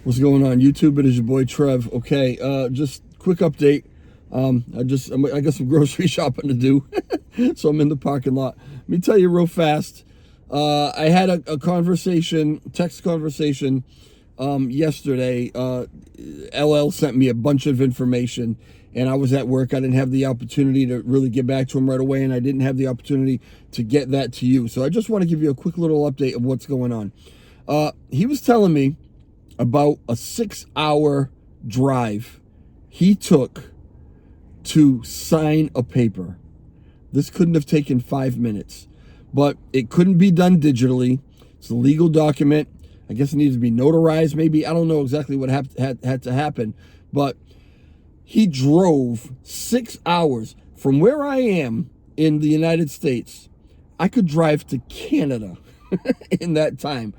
What's going on YouTube? It is your boy Trev. Okay, just quick update. I got some grocery shopping to do, so I'm in the parking lot. Let me tell you real fast. I had a conversation, text conversation, yesterday. LL sent me a bunch of information, and I was at work. I didn't have the opportunity to really get back to him right away, and I didn't have the opportunity to get that to you. So I just want to give you a quick little update of what's going on. He was telling me about a 6-hour drive he took to sign a paper. This couldn't have taken 5 minutes, but it couldn't be done digitally. It's a legal document. I guess it needs to be notarized, maybe. I don't know exactly what had to happen, but he drove 6 hours from where I am in the United States. I could drive to Canada in that time.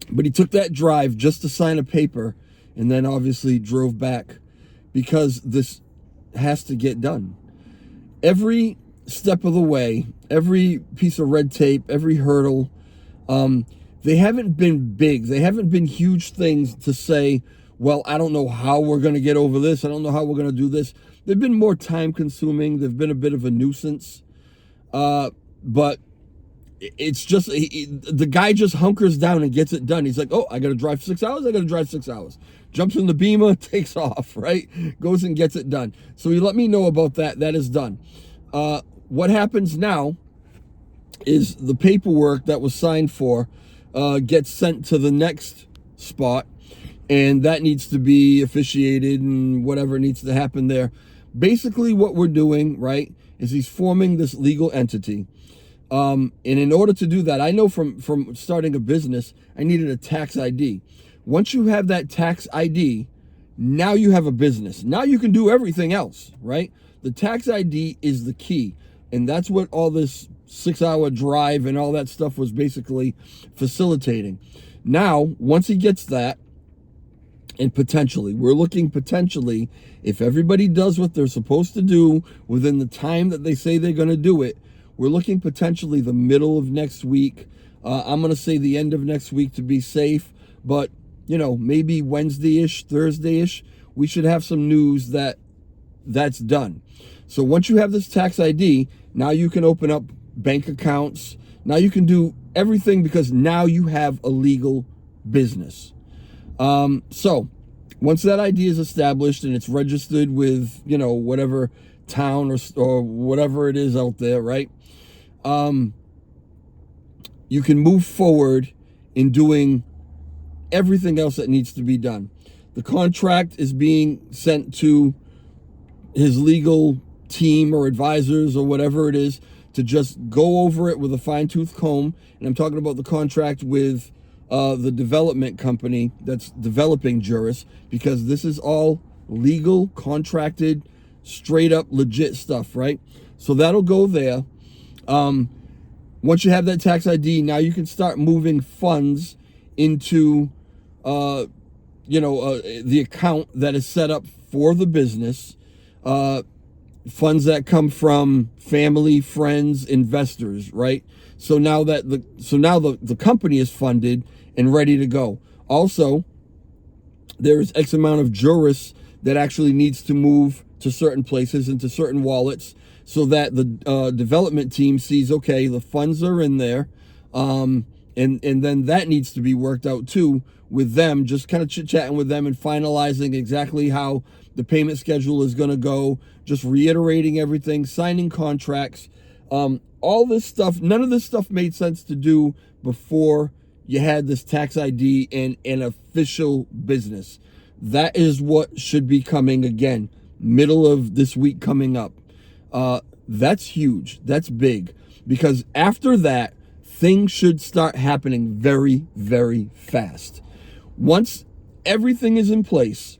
But he took that drive just to sign a paper, and then obviously drove back because this has to get done. Every step of the way, every piece of red tape, every hurdle, they haven't been big. They haven't been huge things to say, well, I don't know how we're going to get over this. I don't know how we're going to do this. They've been more time consuming. They've been a bit of a nuisance. But it's just, the guy just hunkers down and gets it done. He's like, oh, I got to drive 6 hours. I got to drive 6 hours. Jumps in the Beamer, takes off, right? Goes and gets it done. So he let me know about that. That is done. What happens now is the paperwork that was signed for gets sent to the next spot, and that needs to be officiated and whatever needs to happen there. Basically what we're doing, right, is he's forming this legal entity. And in order to do that, I know from starting a business, I needed a tax ID. Once you have that tax ID, now you have a business. Now you can do everything else, right? The tax ID is the key. And that's what all this 6-hour drive and all that stuff was basically facilitating. Now, once he gets that, and we're looking potentially, if everybody does what they're supposed to do within the time that they say they're going to do it, we're looking potentially the middle of next week. I'm going to say the end of next week to be safe, but you know, maybe Wednesday-ish, Thursday-ish, we should have some news that that's done. So once you have this tax ID, now you can open up bank accounts. Now you can do everything because now you have a legal business. So once that ID is established and it's registered with, you know, whatever town or whatever it is out there, right? You can move forward in doing everything else that needs to be done. The contract is being sent to his legal team or advisors or whatever it is to just go over it with a fine-tooth comb. And I'm talking about the contract with the development company that's developing JURIS, because this is all legal, contracted, straight up legit stuff, right? So that'll go there. Once you have that tax ID, now you can start moving funds into the account that is set up for the business, funds that come from family, friends, investors, right? So now that the company is funded and ready to go. Also, there is X amount of JURIS that actually needs to move to certain places, into certain wallets, so that the development team sees, okay, the funds are in there, and then that needs to be worked out too with them, just kind of chit-chatting with them and finalizing exactly how the payment schedule is going to go, just reiterating everything, signing contracts, all this stuff. None of this stuff made sense to do before you had this tax ID and an official business. That is what should be coming again, middle of this week coming up. That's huge. That's big, because after that, things should start happening very, very fast. Once everything is in place,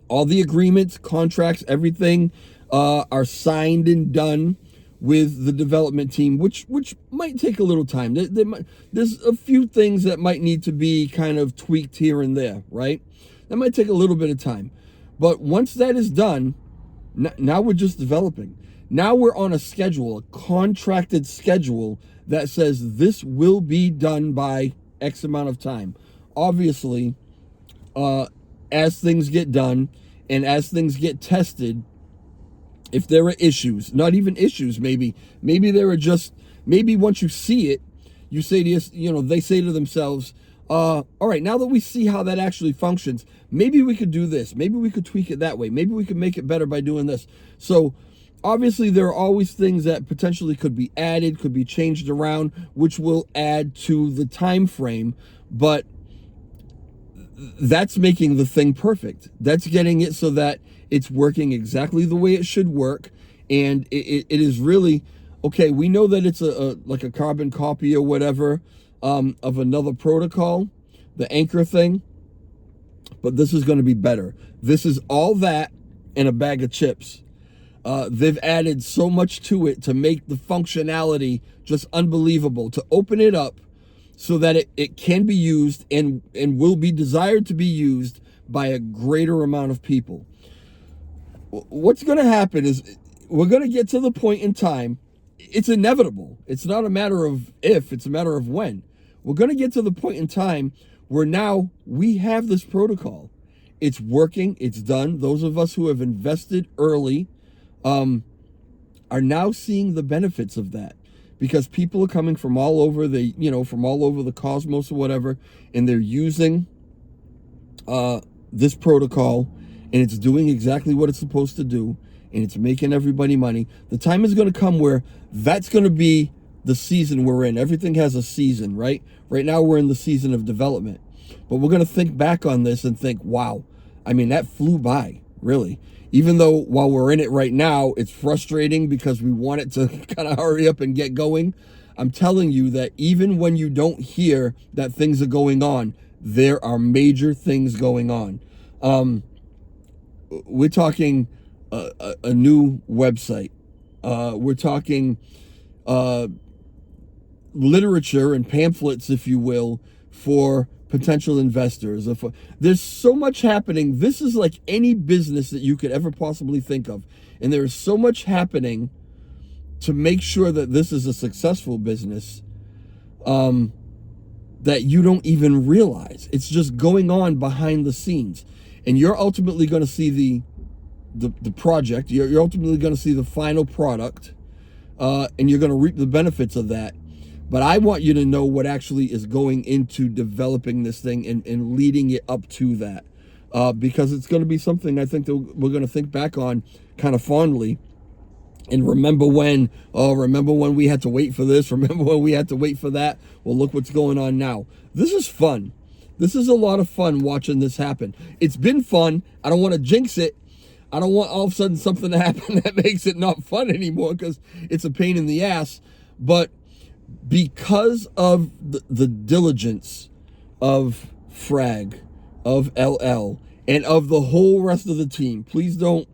all the agreements, contracts, everything are signed and done with the development team, which might take a little time. There's a few things that might need to be kind of tweaked here and there, right? That might take a little bit of time. But once that is done, now we're just developing. Now we're on a schedule, a contracted schedule that says this will be done by X amount of time. obviously, as things get done and as things get tested, if there are issues, not even issues, maybe there are just, maybe once you see it, you say to they say to themselves, all right, now that we see how that actually functions, maybe we could do this, maybe we could tweak it that way, maybe we could make it better by doing this. So obviously there are always things that potentially could be added, could be changed around, which will add to the time frame, but that's making the thing perfect. That's getting it so that it's working exactly the way it should work. And it is really, okay, we know that it's like a carbon copy or whatever of another protocol, the anchor thing, but this is going to be better. This is all that in a bag of chips. They've added so much to it to make the functionality just unbelievable, to open it up so that it can be used and will be desired to be used by a greater amount of people. What's going to happen is we're going to get to the point in time, it's inevitable. It's not a matter of if, it's a matter of when. We're going to get to the point in time where now we have this protocol. It's working, it's done. Those of us who have invested early are now seeing the benefits of that. Because people are coming from all over from all over the cosmos or whatever, and they're using this protocol, and it's doing exactly what it's supposed to do, and it's making everybody money. The time is going to come where that's going to be the season we're in. Everything has a season, right? Right now we're in the season of development. But we're going to think back on this and think, wow, I mean, that flew by, really. Even though while we're in it right now, it's frustrating because we want it to kind of hurry up and get going. I'm telling you that even when you don't hear that things are going on, there are major things going on. We're talking a new website. We're talking literature and pamphlets, if you will, for potential investors. There's so much happening. This is like any business that you could ever possibly think of. And there is so much happening to make sure that this is a successful business that you don't even realize. It's just going on behind the scenes. And you're ultimately going to see the project. You're ultimately going to see the final product, and you're going to reap the benefits of that. But I want you to know what actually is going into developing this thing and leading it up to that. Because it's going to be something I think that we're going to think back on kind of fondly. And remember when we had to wait for this? Remember when we had to wait for that? Well, look what's going on now. This is fun. This is a lot of fun watching this happen. It's been fun. I don't want to jinx it. I don't want all of a sudden something to happen that makes it not fun anymore because it's a pain in the ass. But because of the diligence of Frag, of LL, and of the whole rest of the team, please don't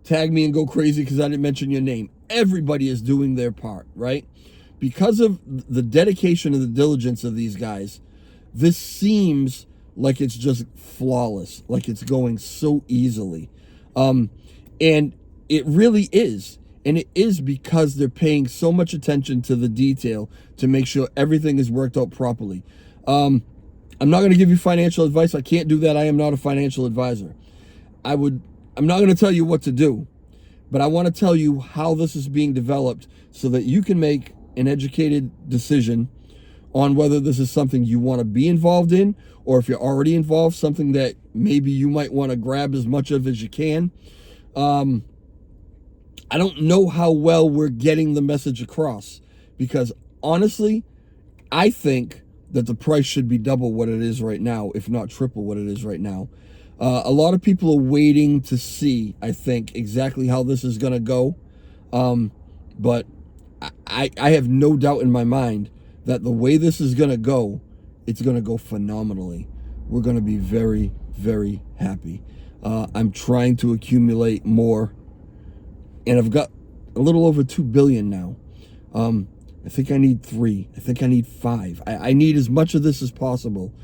tag me and go crazy because I didn't mention your name. Everybody is doing their part, right? Because of the dedication and the diligence of these guys, this seems like it's just flawless, like it's going so easily. And it really is. And it is because they're paying so much attention to the detail to make sure everything is worked out properly. I'm not going to give you financial advice. I can't do that. I am not a financial advisor. I'm not going to tell you what to do, but I want to tell you how this is being developed so that you can make an educated decision on whether this is something you want to be involved in, or if you're already involved, something that maybe you might want to grab as much of as you can. I don't know how well we're getting the message across because honestly, I think that the price should be double what it is right now, if not triple what it is right now. A lot of people are waiting to see, I think, exactly how this is going to go. But I have no doubt in my mind that the way this is going to go, it's going to go phenomenally. We're going to be very, very happy. I'm trying to accumulate more. And I've got a little over 2 billion now. I think I need 3. I think I need 5. I need as much of this as possible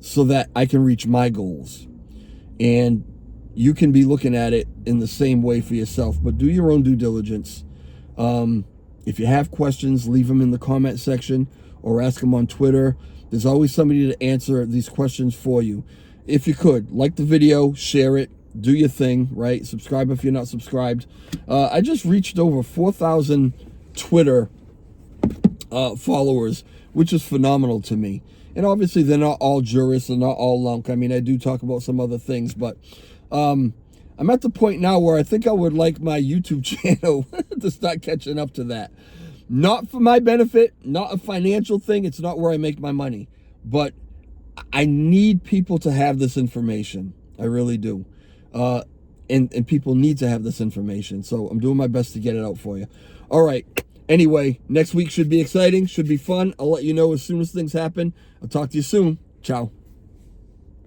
so that I can reach my goals. And you can be looking at it in the same way for yourself, but do your own due diligence. If you have questions, leave them in the comment section or ask them on Twitter. There's always somebody to answer these questions for you. If you could, like the video, share it, do your thing, right? Subscribe if you're not subscribed. I just reached over 4,000 Twitter followers, which is phenomenal to me. And obviously, they're not all jurists, they're not all lunk. I mean, I do talk about some other things, but I'm at the point now where I think I would like my YouTube channel to start catching up to that. Not for my benefit, not a financial thing. It's not where I make my money, but I need people to have this information. I really do. And people need to have this information. So I'm doing my best to get it out for you. All right. Anyway, next week should be exciting, should be fun. I'll let you know as soon as things happen. I'll talk to you soon. Ciao.